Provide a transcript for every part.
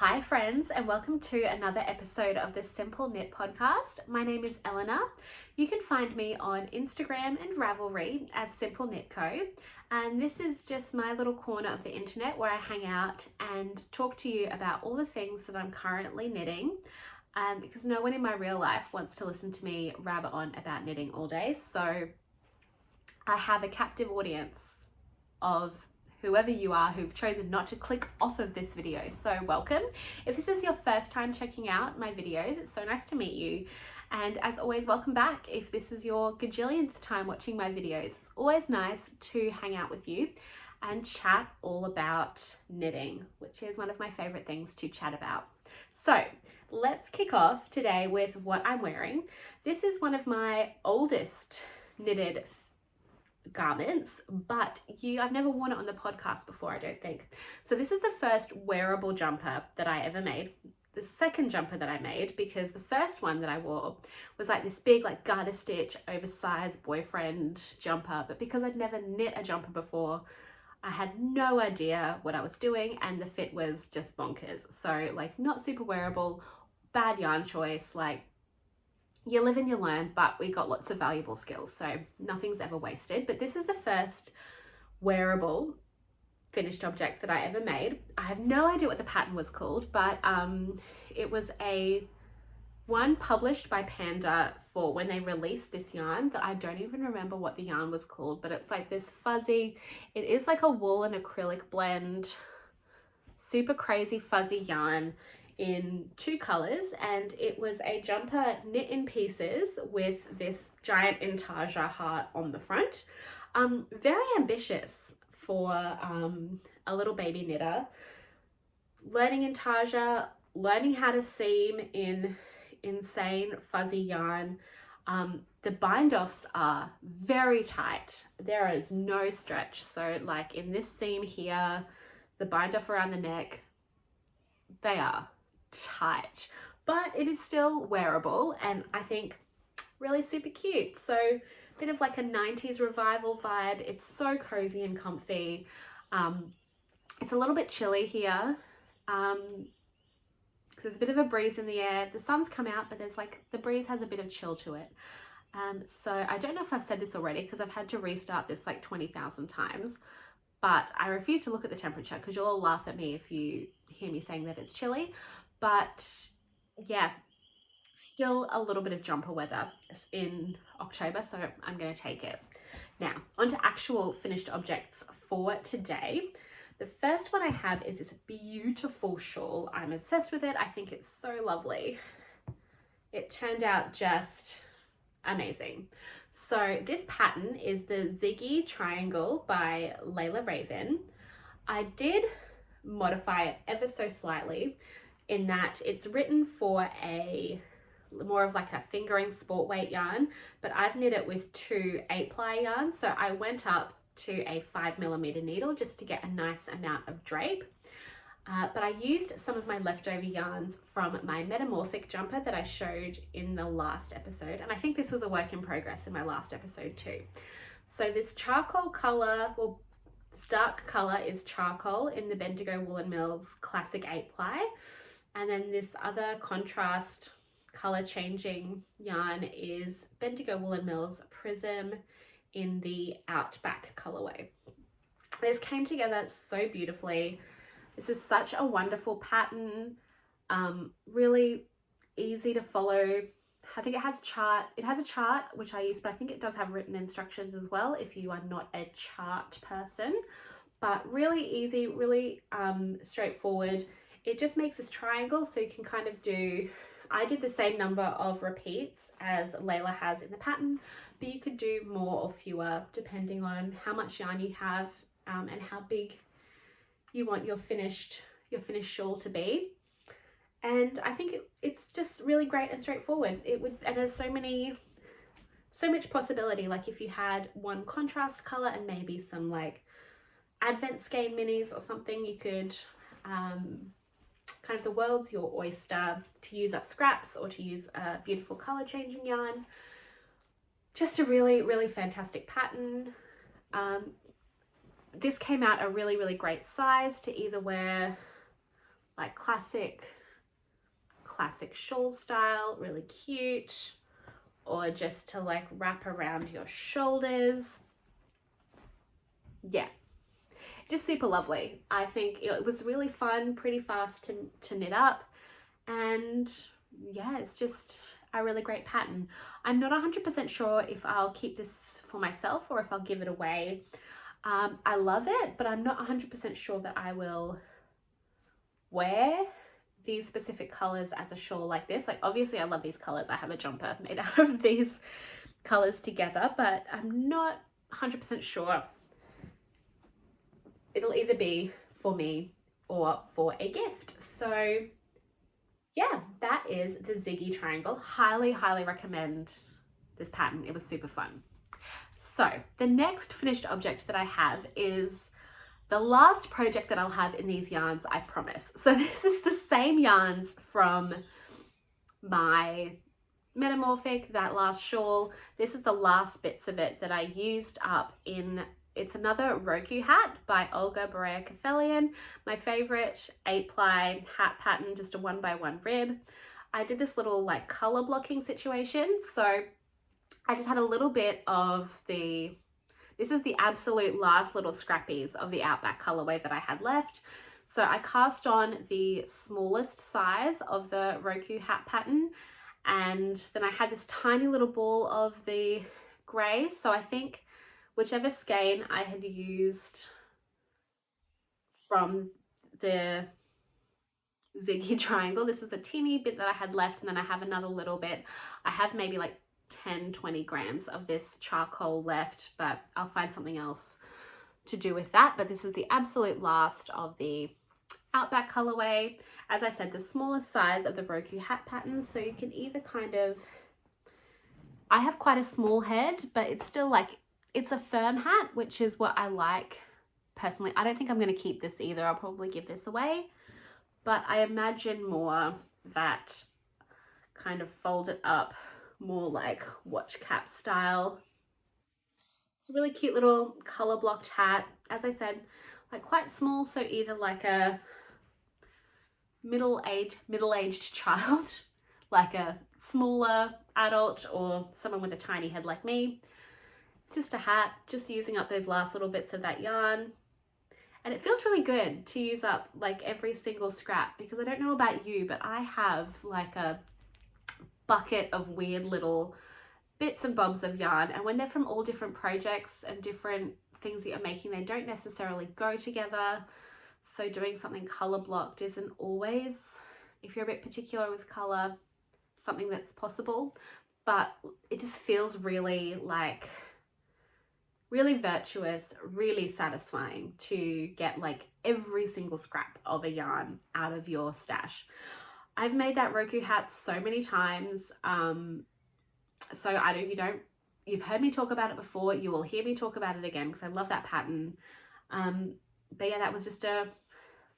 Hi friends, and welcome to another episode of the Simple Knit podcast. My name is Eleanor. You can find me on Instagram and Ravelry as Simple Knit Co. And this is just my little corner of the internet where I hang out and talk to you about all the things that I'm currently knitting. Because no one in my real life wants to listen to me rabbit on about knitting all day. So I have a captive audience of whoever you are who've chosen not to click off of this video. So welcome. If this is your first time checking out my videos, it's so nice to meet you. And as always, welcome back if this is your gajillionth time watching my videos. It's always nice to hang out with you and chat all about knitting, which is one of my favorite things to chat about. So let's kick off today with what I'm wearing. This is one of my oldest knitted garments, but I've never worn it on the podcast before, I don't think. So this is the first wearable jumper that I ever made. The second jumper that I made, because the first one that I wore was like this big like garter stitch oversized boyfriend jumper, but because I'd never knit a jumper before, I had no idea what I was doing and the fit was just bonkers. So like not super wearable, bad yarn choice, like you live and you learn, but we got lots of valuable skills, so nothing's ever wasted. But this is the first wearable finished object that I ever made. I have no idea what the pattern was called, but it was one published by Panda for when they released this yarn that I don't even remember what the yarn was called, but it's like this fuzzy, it is like a wool and acrylic blend, super crazy fuzzy yarn in two colors, and it was a jumper knit in pieces with this giant intarsia heart on the front. Very ambitious for a little baby knitter. Learning intarsia, learning how to seam in insane fuzzy yarn. The bind offs are very tight. There is no stretch. So like in this seam here, the bind off around the neck, they are tight, but it is still wearable and I think really super cute. So a bit of like a 90s revival vibe. It's so cozy and comfy. It's a little bit chilly here. There's a bit of a breeze in the air. The sun's come out, but there's like the breeze has a bit of chill to it. So I don't know if I've said this already because I've had to restart this like 20,000 times, but I refuse to look at the temperature because you'll all laugh at me if you hear me saying that it's chilly. But yeah, still a little bit of jumper weather in October, so I'm going to take it. Now, on to actual finished objects for today. The first one I have is this beautiful shawl. I'm obsessed with it. I think it's so lovely. It turned out just amazing. So this pattern is the Ziggy Triangle by Layla Raven. I did modify it ever so slightly in that it's written for a more of like a fingering sport weight yarn, but I've knit it with two 8-ply yarns. So I went up to a 5mm needle just to get a nice amount of drape. But I used some of my leftover yarns from my metamorphic jumper that I showed in the last episode. And I think this was a work in progress in my last episode too. So this charcoal color, well, this dark color is charcoal in the Bendigo Woolen Mills Classic 8-ply. And then this other contrast color changing yarn is Bendigo Woolen Mills Prism in the Outback colorway. This came together so beautifully. This is such a wonderful pattern, really easy to follow. I think it has a chart which I use, but I think it does have written instructions as well if you are not a chart person, but really easy, really straightforward. It just makes this triangle so you can kind of I did the same number of repeats as Layla has in the pattern, but you could do more or fewer depending on how much yarn you have and how big you want your finished shawl to be. And I think it's just really great and straightforward. And there's so much possibility. Like if you had one contrast color and maybe some like advent skein minis or something, you could kind of the world's your oyster to use up scraps or to use a beautiful color changing yarn. Just a really, really fantastic pattern. This came out a really, really great size to either wear like classic shawl style, really cute, or just to like wrap around your shoulders. Yeah, just super lovely. I think it was really fun, pretty fast to knit up, and yeah, it's just a really great pattern. I'm not 100% sure if I'll keep this for myself or if I'll give it away. I love it, but I'm not 100% sure that I will wear these specific colors as a shawl like this. Like obviously I love these colors. I have a jumper made out of these colors together, but I'm not 100% sure. It'll either be for me or for a gift. So yeah, that is the Ziggy triangle. Highly, highly recommend this pattern. It was super fun. So the next finished object that I have is the last project that I'll have in these yarns, I promise. So this is the same yarns from my metamorphic, that last shawl. This is the last bits of it that I used up in, it's another Roku hat by Olga Berea Kefelian, my favorite 8-ply hat pattern, just a 1x1 rib. I did this little like color blocking situation. So I just had a little bit of this is the absolute last little scrappies of the Outback colorway that I had left. So I cast on the smallest size of the Roku hat pattern, and then I had this tiny little ball of the grey. So I think whichever skein I had used from the Ziggy triangle, this was the teeny bit that I had left, and then I have another little bit. I have maybe like 10-20 grams of this charcoal left, but I'll find something else to do with that. But this is the absolute last of the Outback colorway. As I said, the smallest size of the Roku hat pattern, so you can either kind of, I have quite a small head, but it's still like, it's a firm hat, which is what I like personally. I don't think I'm going to keep this either. I'll probably give this away, but I imagine more that kind of fold it up more like watch cap style. It's a really cute little color blocked hat. As I said, like quite small, so either like a middle-aged child, like a smaller adult, or someone with a tiny head like me. It's just a hat, just using up those last little bits of that yarn. And it feels really good to use up like every single scrap, because I don't know about you, but I have like a bucket of weird little bits and bobs of yarn, and when they're from all different projects and different things that you're making, they don't necessarily go together. So doing something color blocked isn't always, if you're a bit particular with color, something that's possible, but it just feels really like really virtuous, really satisfying to get like every single scrap of a yarn out of your stash. I've made that Roku hat so many times. So you've heard me talk about it before. You will hear me talk about it again because I love that pattern. But yeah, that was just a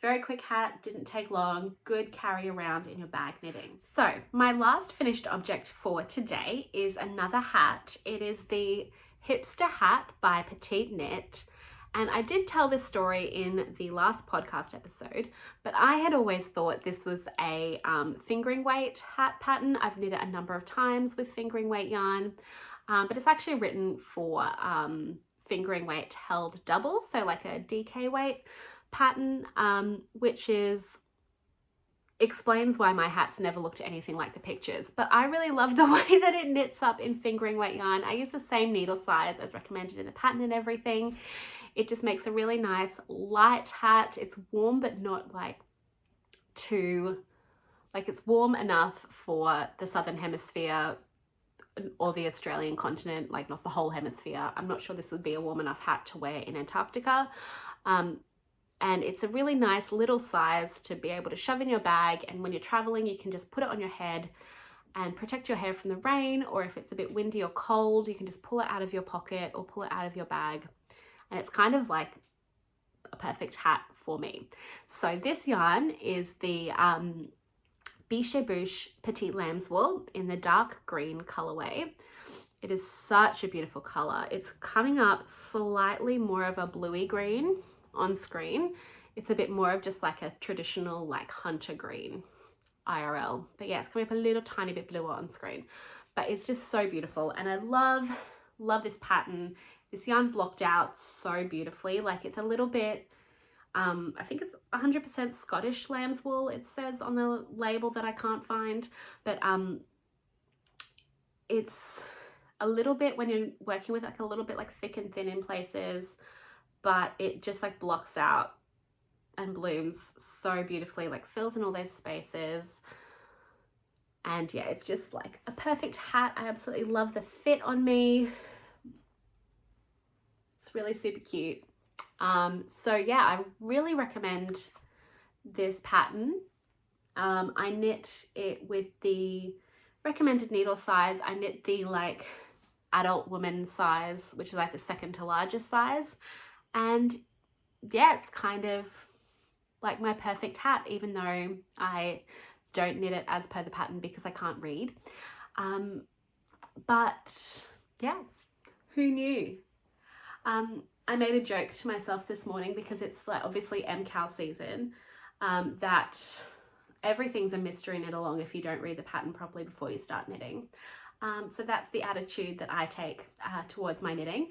very quick hat, didn't take long, good carry around in your bag knitting. So my last finished object for today is another hat. It is the Hipster Hat by Petite Knit. And I did tell this story in the last podcast episode, but I had always thought this was a fingering weight hat pattern. I've knit it a number of times with fingering weight yarn, but it's actually written for fingering weight held double, so like a DK weight pattern, which explains why my hats never looked anything like the pictures. But I really love the way that it knits up in fingering weight yarn. I use the same needle size as recommended in the pattern and everything. It just makes a really nice light hat. It's warm, but not like too, like it's warm enough for the Southern Hemisphere or the Australian continent, like not the whole hemisphere. I'm not sure this would be a warm enough hat to wear in Antarctica. And it's a really nice little size to be able to shove in your bag. And when you're traveling, you can just put it on your head and protect your hair from the rain. Or if it's a bit windy or cold, you can just pull it out of your pocket or pull it out of your bag. And it's kind of like a perfect hat for me. So this yarn is the Biche Bouche Petite Lamb's Wool in the dark green colorway. It is such a beautiful color. It's coming up slightly more of a bluey green on screen. it's a bit more of just like a traditional like hunter green IRL. But yeah, it's coming up a little tiny bit bluer on screen, but it's just so beautiful. And I love this pattern. This yarn blocked out so beautifully. Like it's a little bit, I think it's 100% Scottish lamb's wool, it says on the label that I can't find, but it's a little bit, when you're working with, like a little bit like thick and thin in places, but it just like blocks out and blooms so beautifully, like fills in all those spaces. And yeah, it's just like a perfect hat. I absolutely love the fit on me. It's really super cute. So yeah, I really recommend this pattern. I knit it with the recommended needle size. I knit the like adult woman size, which is like the second to largest size. And yeah, it's kind of like my perfect hat, even though I don't knit it as per the pattern because I can't read. But yeah, who knew? I made a joke to myself this morning because it's like obviously MCAL season, that everything's a mystery knit along if you don't read the pattern properly before you start knitting. So that's the attitude that I take towards my knitting.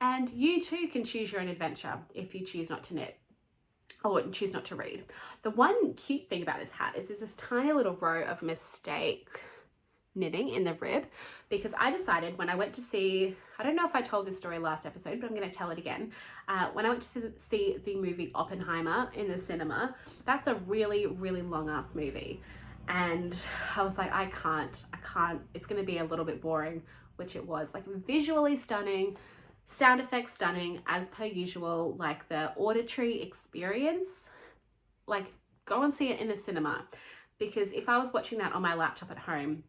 And you too can choose your own adventure if you choose not to knit or choose not to read. The one cute thing about this hat is there's this tiny little row of mistake knitting in the rib, because I decided when I went to see, I don't know if I told this story last episode, but I'm going to tell it again. When I went to see the movie Oppenheimer in the cinema, that's a really, really long ass movie. And I was like, I can't, it's going to be a little bit boring, which it was. Like visually stunning, sound effects stunning as per usual, like the auditory experience, like go and see it in the cinema, because if I was watching that on my laptop at home,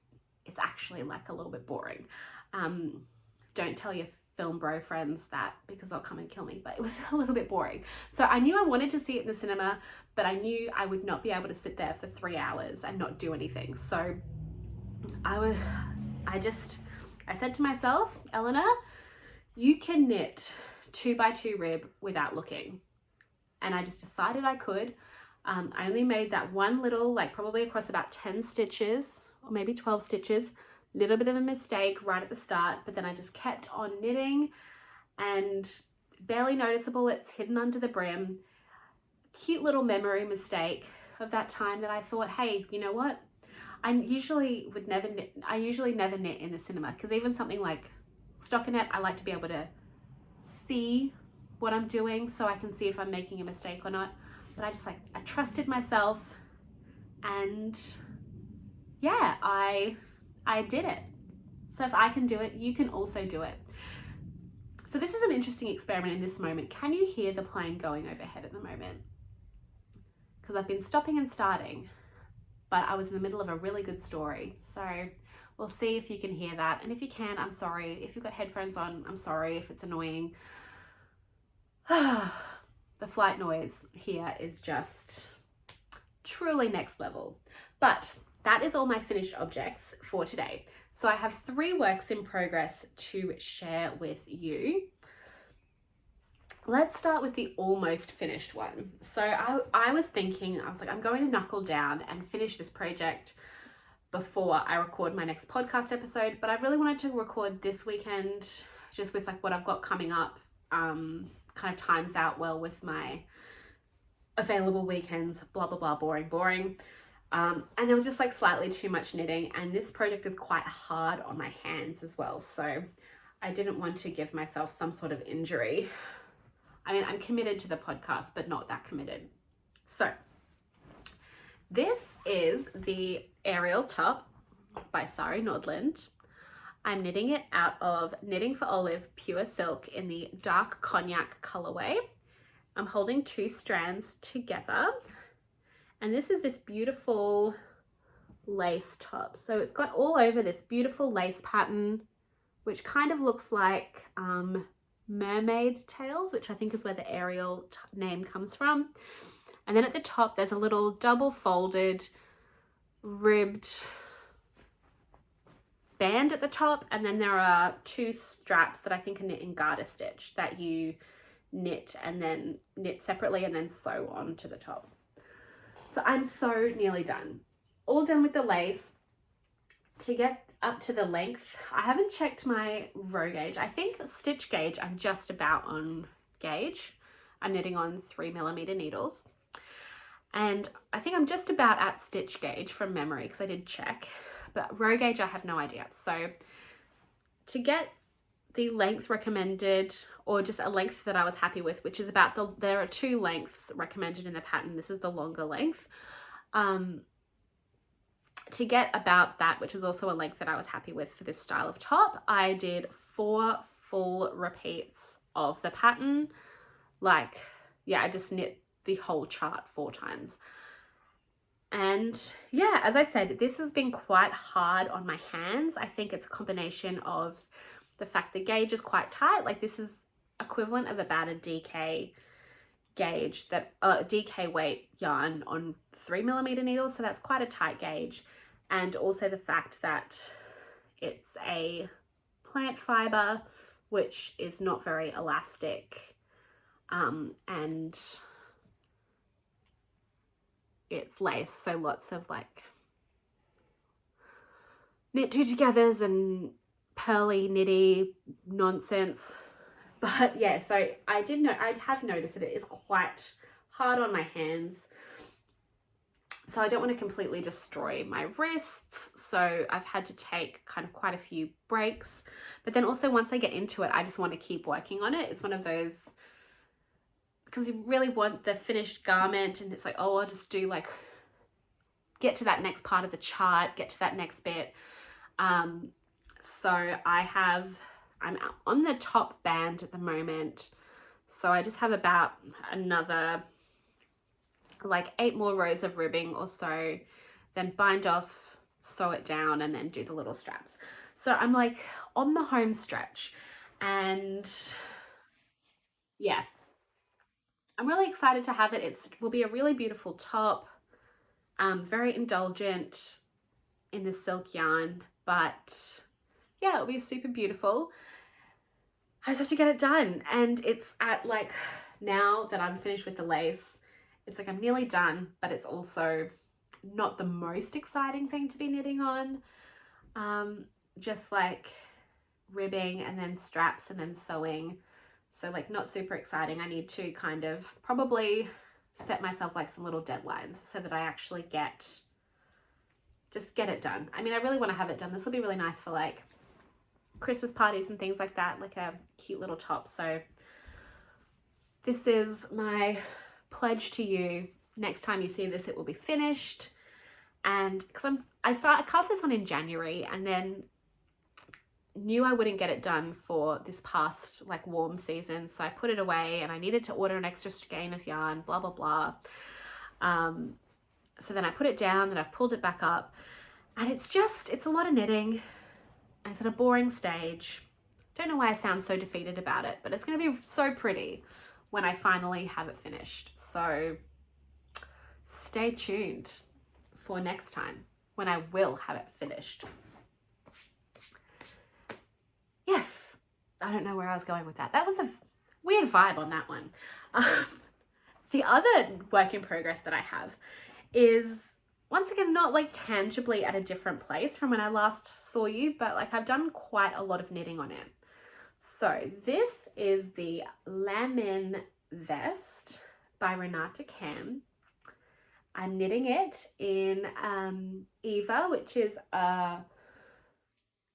it's actually like a little bit boring. Don't tell your film bro friends that because they'll come and kill me, but it was a little bit boring. So I knew I wanted to see it in the cinema, but I knew I would not be able to sit there for 3 hours and not do anything. So I said to myself, Eleanor, you can knit 2x2 rib without looking. And I just decided I could. I only made that one little, like probably across about 10 stitches or maybe 12 stitches, little bit of a mistake right at the start, but then I just kept on knitting and barely noticeable, it's hidden under the brim. Cute little memory mistake of that time that I thought, hey, you know what? I usually never knit in the cinema, because even something like stockinette, I like to be able to see what I'm doing so I can see if I'm making a mistake or not. But I trusted myself, and yeah, I did it. So if I can do it, you can also do it. So this is an interesting experiment in this moment. Can you hear the plane going overhead at the moment? Because I've been stopping and starting, but I was in the middle of a really good story. So we'll see if you can hear that. And if you can, I'm sorry. If you've got headphones on, I'm sorry if it's annoying. The flight noise here is just truly next level. But that is all my finished objects for today. So I have 3 works in progress to share with you. Let's start with the almost finished one. So I was thinking, I was like, I'm going to knuckle down and finish this project before I record my next podcast episode, but I really wanted to record this weekend just with like what I've got coming up, kind of times out well with my available weekends, blah, blah, blah, boring. And there was just like slightly too much knitting, and this project is quite hard on my hands as well. So I didn't want to give myself some sort of injury. I mean, I'm committed to the podcast, but not that committed. So this is the aerial top by Sari Nordland. I'm knitting it out of Knitting for Olive Pure Silk in the dark cognac colorway. I'm holding 2 strands together. And this is this beautiful lace top. So it's got all over this beautiful lace pattern, which kind of looks like mermaid tails, which I think is where the Ariel name comes from. And then at the top, there's a little double folded ribbed band at the top. And then there are 2 straps that I think are knit in garter stitch that you knit and then knit separately and then sew on to the top. So I'm so nearly done. All done with the lace. To get up to the length, I haven't checked my row gauge. I think stitch gauge, I'm just about on gauge. I'm knitting on 3mm needles. And I think I'm just about at stitch gauge from memory because I did check. But row gauge, I have no idea. So to get the length recommended, or just a length that I was happy with, which is about there are 2 lengths recommended in the pattern. This is the longer length. To get about that, which was also a length that I was happy with for this style of top, I did 4 full repeats of the pattern. Like, yeah, I just knit the whole chart 4 times. And yeah, as I said, this has been quite hard on my hands. I think it's a combination of the fact the gauge is quite tight. Like, this is equivalent of about a DK gauge, that DK weight yarn on 3mm needles, so that's quite a tight gauge. And also the fact that it's a plant fiber, which is not very elastic, and it's lace, so lots of like knit two togethers and pearly knitty nonsense. But yeah, so I have noticed that it is quite hard on my hands. So I don't want to completely destroy my wrists. So I've had to take kind of quite a few breaks. But then also once I get into it, I just want to keep working on it. It's one of those, because you really want the finished garment, and it's like, oh, I'll just do like, get to that next part of the chart, get to that next bit. So I'm on the top band at the moment. So I just have about another like 8 more rows of ribbing or so, then bind off, sew it down, and then do the little straps. So I'm like on the home stretch, and yeah, I'm really excited to have it. It will be a really beautiful top, very indulgent in the silk yarn, but yeah, it'll be super beautiful. I just have to get it done, and it's at like, now that I'm finished with the lace, it's like I'm nearly done, but it's also not the most exciting thing to be knitting on. Just like ribbing and then straps and then sewing. So like not super exciting. I need to kind of probably set myself like some little deadlines so that I actually just get it done. I mean, I really want to have it done. This will be really nice for like Christmas parties and things like that, like a cute little top. So this is my pledge to you. Next time you see this, it will be finished. And because I cast this on in January, and then knew I wouldn't get it done for this past like warm season, so I put it away, and I needed to order an extra skein of yarn, blah blah blah. So then I put it down, and I've pulled it back up, and it's a lot of knitting, and it's at a boring stage. Don't know why I sound so defeated about it, but it's going to be so pretty when I finally have it finished. So stay tuned for next time when I will have it finished. Yes, I don't know where I was going with that. That was a weird vibe on that one. The other work in progress that I have is, once again, not like tangibly at a different place from when I last saw you, but like I've done quite a lot of knitting on it. So this is the Lamin Vest by Renata Cam. I'm knitting it in Eva, which is a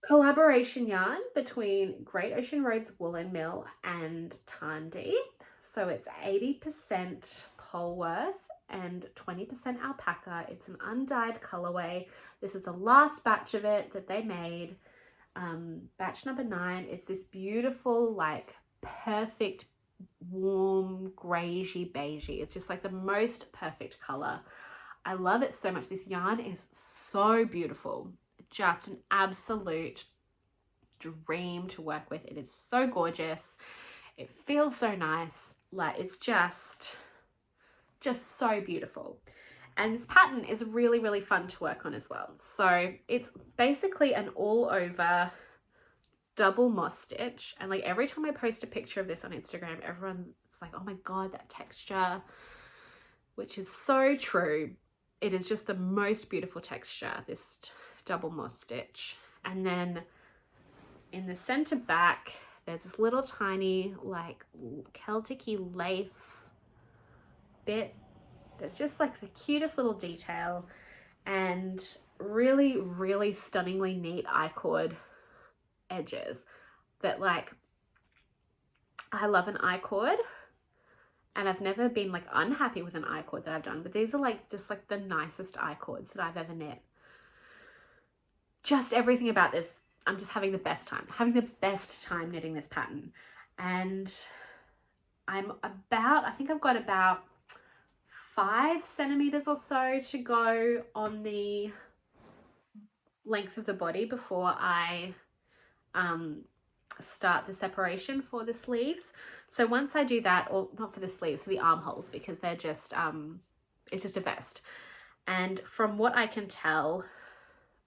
collaboration yarn between Great Ocean Roads Woolen Mill and Tandy. So it's 80% Polworth and 20% alpaca. It's an undyed colorway. This is the last batch of it that they made. Batch number 9. It's this beautiful, like perfect, warm, greyish beigey. It's just like the most perfect color. I love it so much. This yarn is so beautiful. Just an absolute dream to work with. It is so gorgeous. It feels so nice. Like, it's just so beautiful. And this pattern is really, really fun to work on as well. So it's basically an all over double moss stitch. And like every time I post a picture of this on Instagram, everyone's it's like, oh my God, that texture, which is so true. It is just the most beautiful texture, this double moss stitch. And then in the center back, there's this little tiny like Celtic-y lace bit that's just like the cutest little detail, and really, really stunningly neat I-cord edges that, like, I love an I-cord, and I've never been like unhappy with an I-cord that I've done, but these are like just like the nicest I-cords that I've ever knit. Just everything about this, I'm just having the best time knitting this pattern. And I think I've got about 5 centimeters or so to go on the length of the body before I start the separation for the sleeves. So once I do that, or not for the sleeves, for the armholes, because they're just it's just a vest. And from what I can tell,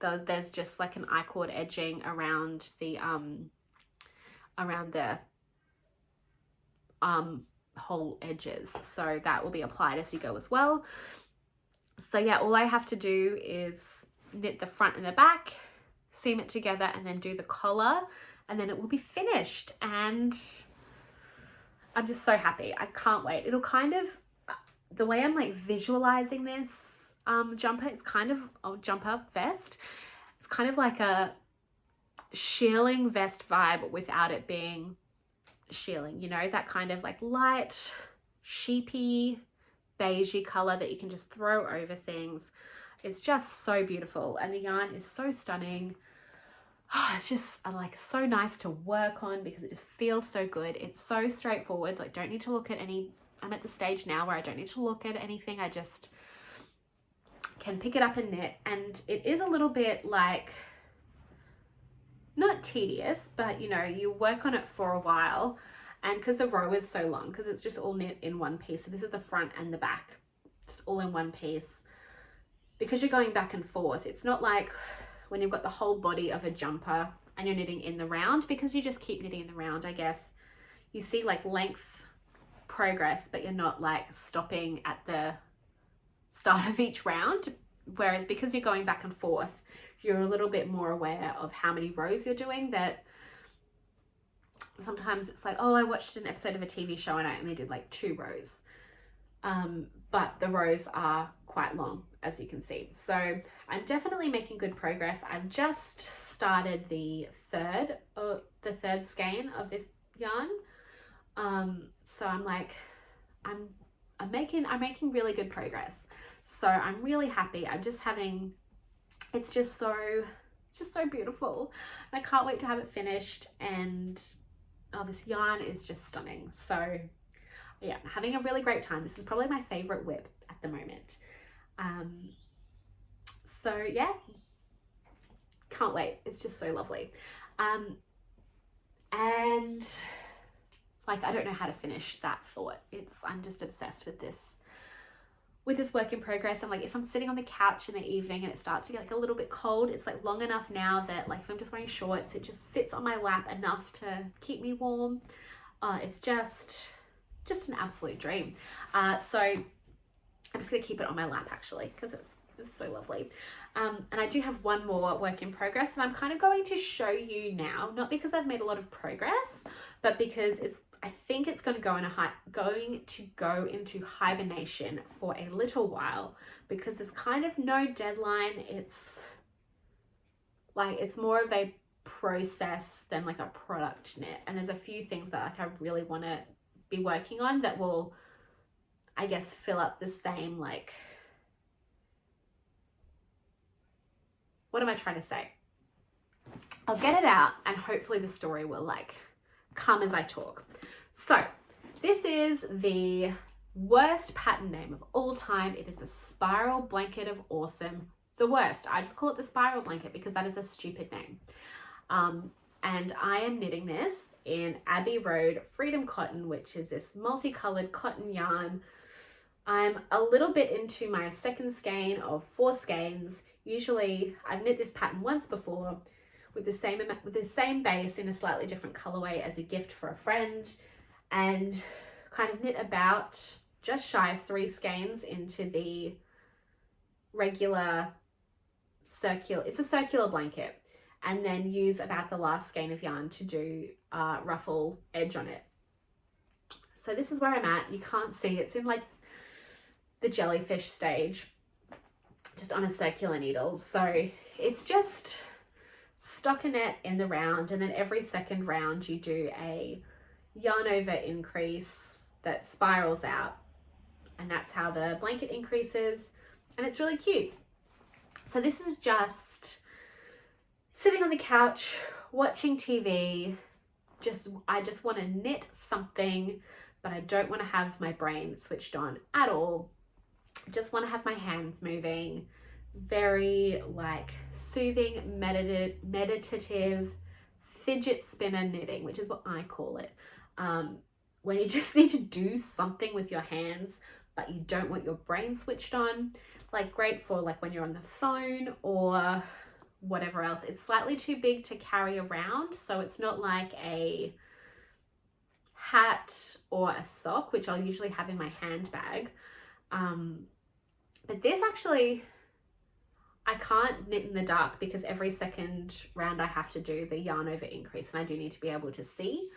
there's just like an I-cord edging around the hole edges, so that will be applied as you go as well. So yeah, all I have to do is knit the front and the back, seam it together, and then do the collar, and then it will be finished. And I'm just so happy. I can't wait. It'll kind of, the way I'm like visualizing this jumper, it's kind of a jumper vest. It's kind of like a shearling vest vibe without it being shearling, you know, that kind of like light, sheepy, beigey color that you can just throw over things. It's just so beautiful, and the yarn is so stunning. Oh, it's just like so nice to work on because it just feels so good. It's so straightforward. Like, don't need to look at any, I'm at the stage now where I don't need to look at anything. I just can pick it up and knit. And it is a little bit like, not tedious, but you know, you work on it for a while, and because the row is so long, because it's just all knit in one piece. So this is the front and the back, just all in one piece. Because you're going back and forth, it's not like when you've got the whole body of a jumper and you're knitting in the round, because you just keep knitting in the round, I guess. You see like length progress, but you're not like stopping at the start of each round. Whereas because you're going back and forth, you're a little bit more aware of how many rows you're doing. That sometimes it's like, oh, I watched an episode of a TV show and I only did like 2 rows. But the rows are quite long, as you can see. So I'm definitely making good progress. I've just started the third skein of this yarn. So I'm like, I'm making really good progress. So I'm really happy. I'm just having, it's just so beautiful. I can't wait to have it finished. And oh, this yarn is just stunning. So yeah, having a really great time. This is probably my favorite whip at the moment. So yeah, can't wait. It's just so lovely. And like, I don't know how to finish that thought. I'm just obsessed with this work in progress. I'm like, if I'm sitting on the couch in the evening and it starts to get like a little bit cold, it's like long enough now that like if I'm just wearing shorts, it just sits on my lap enough to keep me warm. It's just an absolute dream. So I'm just gonna keep it on my lap actually, because it's so lovely. And I do have one more work in progress that I'm kind of going to show you now, not because I've made a lot of progress, but because I think it's going to go into hibernation for a little while, because there's kind of no deadline. It's like, it's more of a process than like a product knit, and there's a few things that like I really want to be working on that will, I guess, fill up the same, like, what am I trying to say? I'll get it out and hopefully the story will like come as I talk. So this is the worst pattern name of all time. It is the Spiral Blanket of Awesome. The worst. I just call it the Spiral Blanket because that is a stupid name. And I am knitting this in Abbey Road Freedom Cotton, which is this multicolored cotton yarn. I'm a little bit into my second skein of 4 skeins. Usually I've knit this pattern once before with the same base in a slightly different colorway as a gift for a friend. And kind of knit about just shy of 3 skeins into the regular circular, it's a circular blanket, and then use about the last skein of yarn to do ruffle edge on it. So this is where I'm at. You can't see, it's in like the jellyfish stage, just on a circular needle. So it's just stockinette in the round, and then every second round you do a yarn over increase that spirals out, and that's how the blanket increases, and it's really cute. So this is just sitting on the couch watching TV. I just want to knit something, but I don't want to have my brain switched on at all. I just want to have my hands moving. Very like soothing, meditative fidget spinner knitting, which is what I call it. When you just need to do something with your hands, but you don't want your brain switched on. Like great for like when you're on the phone or whatever else. It's slightly too big to carry around, so it's not like a hat or a sock, which I'll usually have in my handbag. But this actually, I can't knit in the dark because every second round I have to do the yarn over increase, and I do need to be able to see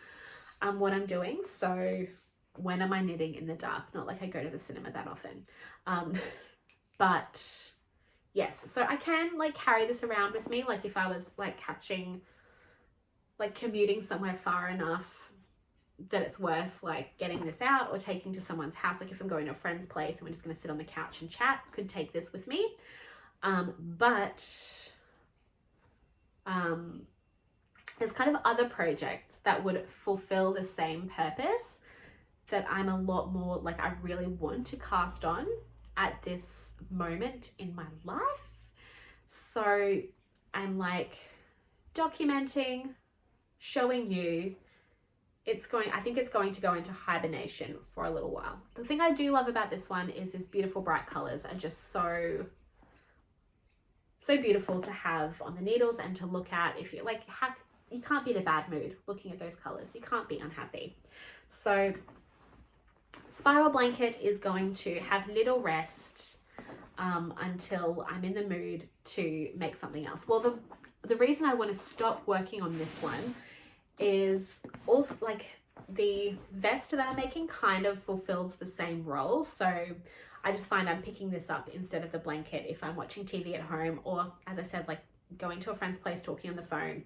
what I'm doing. So when am I knitting in the dark? Not like I go to the cinema that often. But yes, so I can like carry this around with me. Like if I was like commuting somewhere far enough that it's worth like getting this out, or taking to someone's house. Like if I'm going to a friend's place and we're just going to sit on the couch and chat, could take this with me. But there's kind of other projects that would fulfill the same purpose that I'm a lot more like I really want to cast on at this moment in my life. So I'm like documenting, showing you. I think it's going to go into hibernation for a little while. The thing I do love about this one is these beautiful bright colors are just so beautiful to have on the needles and to look at. If you like, you can't be in a bad mood looking at those colors. You can't be unhappy. So spiral blanket is going to have little rest until I'm in the mood to make something else. Well, the reason I want to stop working on this one is also like the vest that I'm making kind of fulfills the same role. So I just find I'm picking this up instead of the blanket if I'm watching TV at home, or as I said, like going to a friend's place, talking on the phone.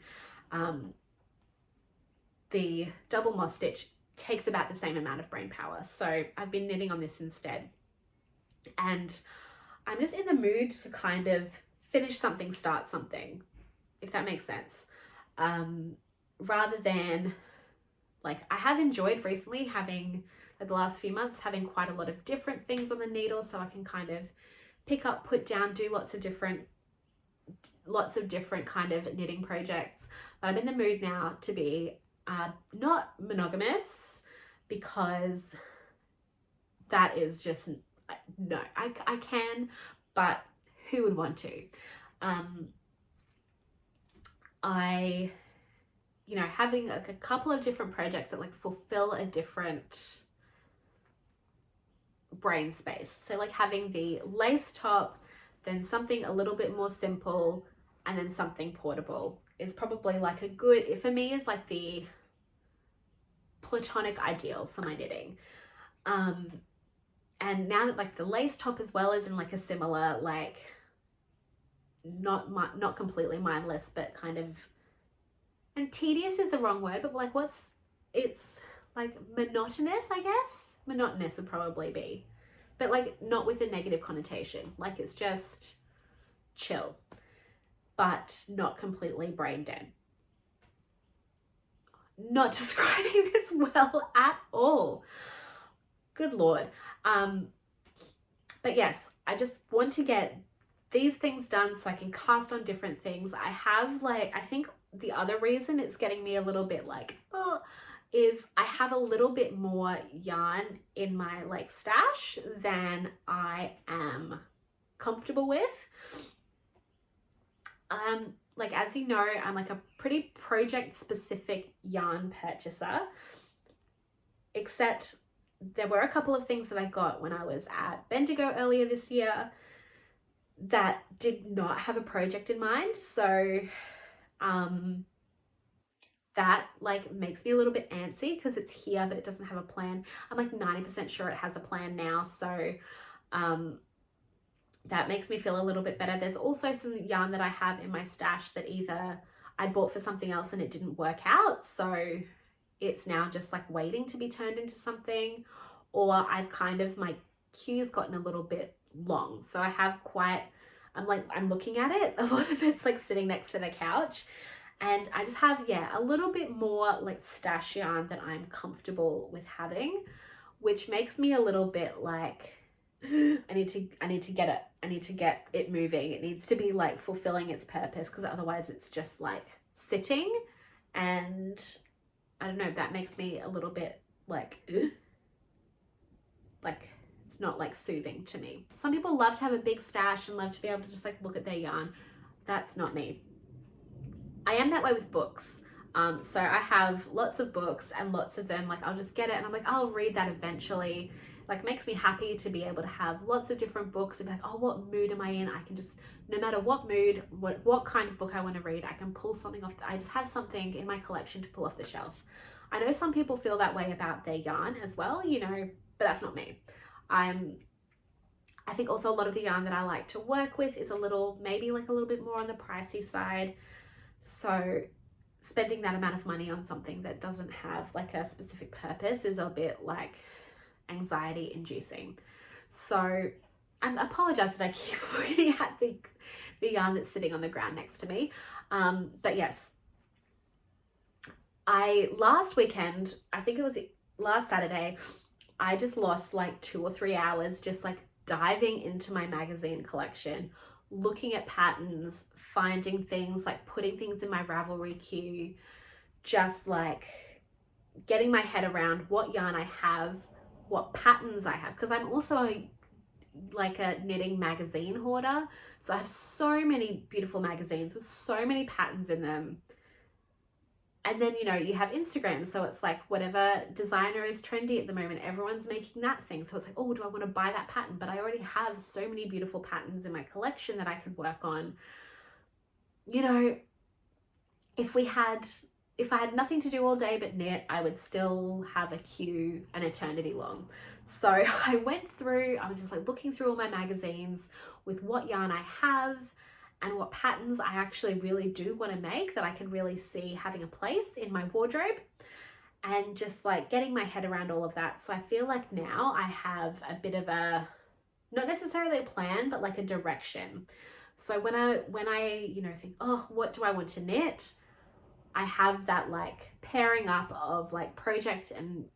The double moss stitch takes about the same amount of brain power. So I've been knitting on this instead. And I'm just in the mood to kind of finish something, start something, if that makes sense. Rather than like, I have enjoyed recently having, like the last few months, having quite a lot of different things on the needle, so I can kind of pick up, put down, do lots of different kind of knitting projects. But I'm in the mood now to be not monogamous, because that is just, no, I can, but who would want to? Having like a couple of different projects that like fulfill a different brain space. So like having the lace top, then something a little bit more simple, and then something portable is probably like a good, for me, is like the platonic ideal for my knitting. And now that like the lace top as well is in like a similar, like not completely mindless, but kind of, and tedious is the wrong word, but like it's like monotonous, I guess. Monotonous would probably be, but like not with a negative connotation. Like it's just chill, but not completely brain dead. Not describing this well at all. Good Lord. But yes, I just want to get these things done so I can cast on different things. I have like, I think the other reason it's getting me a little bit like, is I have a little bit more yarn in my like stash than I am comfortable with. Like, as you know, I'm like a pretty project specific yarn purchaser, except there were a couple of things that I got when I was at Bendigo earlier this year that did not have a project in mind. So that like makes me a little bit antsy because it's here but it doesn't have a plan. I'm like 90% sure it has a plan now, so that makes me feel a little bit better. There's also some yarn that I have in my stash that either I bought for something else and it didn't work out, so it's now just like waiting to be turned into something, or I've kind of, my queue's gotten a little bit long, so I have quite, I'm looking at it, a lot of it's like sitting next to the couch, and I just have, yeah, a little bit more like stash yarn that I'm comfortable with having, which makes me a little bit like, I need to get it moving. It needs to be like fulfilling its purpose, because otherwise it's just like sitting, and I don't know, that makes me a little bit like it's not like soothing to me. Some people love to have a big stash and love to be able to just like look at their yarn. That's not me. I am that way with books. So I have lots of books, and lots of them, like I'll just get it and I'm like, I'll read that eventually. Like, makes me happy to be able to have lots of different books and be like, oh, what mood am I in? I can just, no matter what mood, what kind of book I want to read, I can pull something off. I just have something in my collection to pull off the shelf. I know some people feel that way about their yarn as well, you know, but that's not me. I think also a lot of the yarn that I like to work with is maybe like a little bit more on the pricey side. So spending that amount of money on something that doesn't have like a specific purpose is a bit like anxiety inducing. So I apologize that I keep looking at the yarn that's sitting on the ground next to me. But yes, last weekend, I think it was last Saturday, I just lost like 2 or 3 hours just like diving into my magazine collection, looking at patterns, finding things, like putting things in my Ravelry queue, just like getting my head around what yarn I have, what patterns I have, because I'm also like a knitting magazine hoarder. So I have so many beautiful magazines with so many patterns in them. And then, you know, you have Instagram, so it's like whatever designer is trendy at the moment, everyone's making that thing. So it's like, oh, do I want to buy that pattern? But I already have so many beautiful patterns in my collection that I could work on. You know, if I had nothing to do all day but knit, I would still have a queue an eternity long. So I was just like looking through all my magazines with what yarn I have and what patterns I actually really do want to make that I can really see having a place in my wardrobe, and just like getting my head around all of that. So I feel like now I have a bit of a, not necessarily a plan, but like a direction. So when I you know, think, oh, what do I want to knit? I have that like pairing up of like project and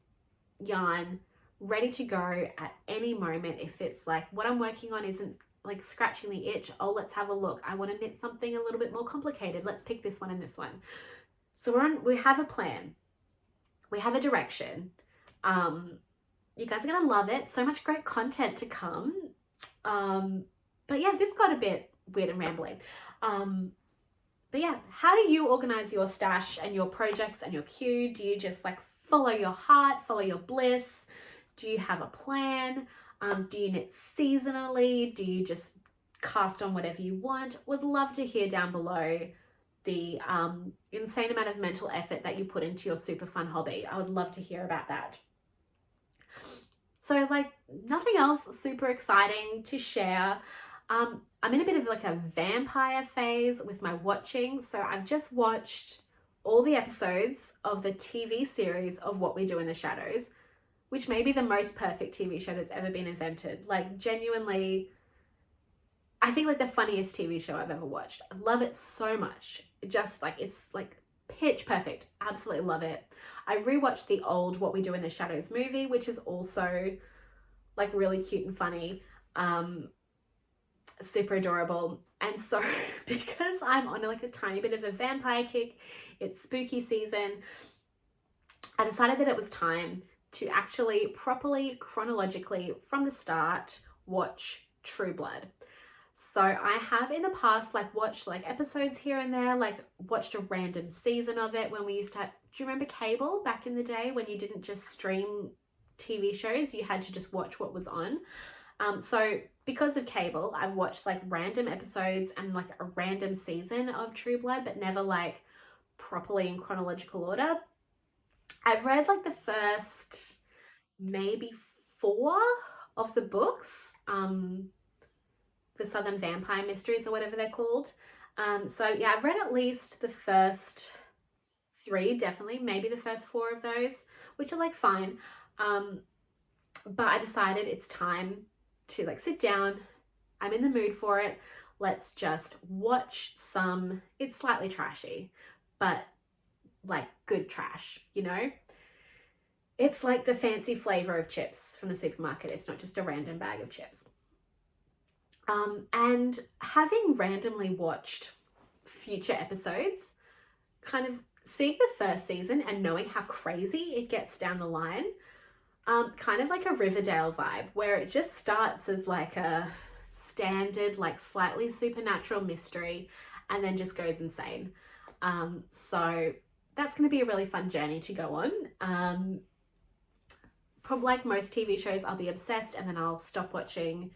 yarn ready to go at any moment. If it's like what I'm working on isn't like scratching the itch, oh, let's have a look. I want to knit something a little bit more complicated. Let's pick this one and this one. So we have a plan. We have a direction. You guys are going to love it. So much great content to come. But yeah, this got a bit weird and rambling. But yeah, how do you organize your stash and your projects and your queue? Do you just like follow your heart, follow your bliss? Do you have a plan? Do you knit seasonally? Do you just cast on whatever you want? Would love to hear down below the insane amount of mental effort that you put into your super fun hobby. I would love to hear about that. So like nothing else super exciting to share. I'm in a bit of like a vampire phase with my watching. So I've just watched all the episodes of the TV series of What We Do in the Shadows, which may be the most perfect TV show that's ever been invented. Like genuinely, I think like the funniest TV show I've ever watched. I love it so much. Just like, it's like pitch perfect. Absolutely love it. I rewatched the old What We Do in the Shadows movie, which is also like really cute and funny. Super adorable. And so because I'm on like a tiny bit of a vampire kick, it's spooky season, I decided that it was time to actually properly, chronologically, from the start, watch True Blood. So I have in the past like watched like episodes here and there, like watched a random season of it when we used to have, do you remember cable back in the day when you didn't just stream TV shows. You had to just watch what was on. So because of cable, I've watched like random episodes and like a random season of True Blood, but never like properly in chronological order. I've read like the first maybe 4 of the books, the Southern Vampire Mysteries or whatever they're called. So yeah, I've read at least the first 3, definitely, maybe the first 4 of those, which are like fine. But I decided it's time to like sit down. I'm in the mood for it. Let's just watch some. It's slightly trashy, but like good trash, you know? It's like the fancy flavor of chips from the supermarket. It's not just a random bag of chips. And having randomly watched future episodes, kind of seeing the first season and knowing how crazy it gets down the line, kind of like a Riverdale vibe, where it just starts as like a standard, like slightly supernatural mystery and then just goes insane. So that's going to be a really fun journey to go on. Probably like most TV shows, I'll be obsessed and then I'll stop watching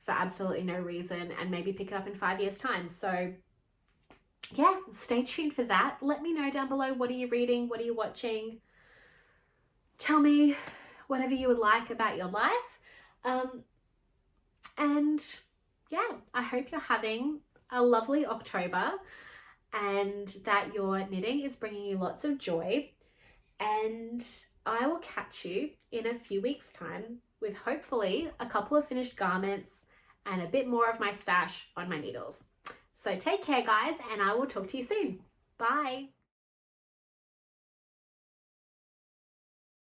for absolutely no reason and maybe pick it up in 5 years' time. So yeah, stay tuned for that. Let me know down below, what are you reading? What are you watching? Tell me whatever you would like about your life. And yeah, I hope you're having a lovely October and that your knitting is bringing you lots of joy. And I will catch you in a few weeks' time with hopefully a couple of finished garments and a bit more of my stash on my needles. So take care, guys, and I will talk to you soon. Bye.